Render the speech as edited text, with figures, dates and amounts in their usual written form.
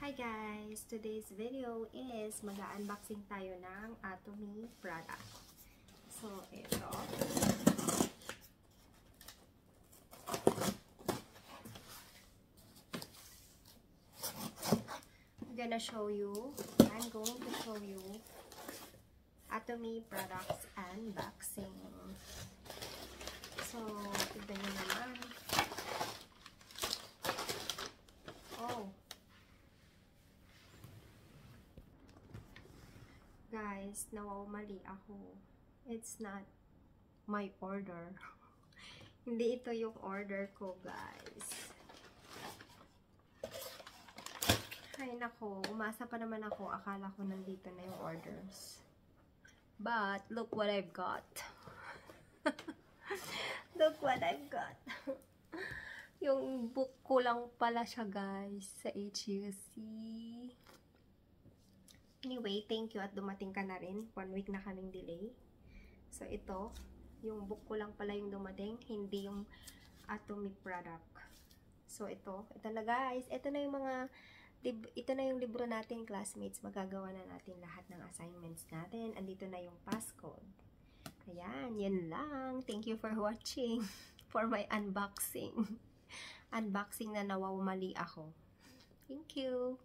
Hi guys! Today's video is mag-unboxing tayo ng Atomy product. So, ito. I'm going to show you Atomy products unboxing. So, tignan nyo naman. Oh! Guys, nawawmali ako. It's not my order. Hindi ito yung order ko, guys. Ay, nako. Umasa pa naman ako. Akala ko nandito na yung orders. But, look what I've got. Look what I've got. Yung book ko lang pala siya, guys, sa HUC. Anyway, thank you at dumating ka na rin. 1 week na kaming delay. So, ito, yung book ko lang pala yung dumating, hindi yung Atomy product. So, ito na guys. Ito na yung libro natin, classmates. Magagawa na natin lahat ng assignments natin. Andito na yung passcode. Ayan, yan lang. Thank you for watching. For my unboxing. Unboxing na nawawmali ako. Thank you.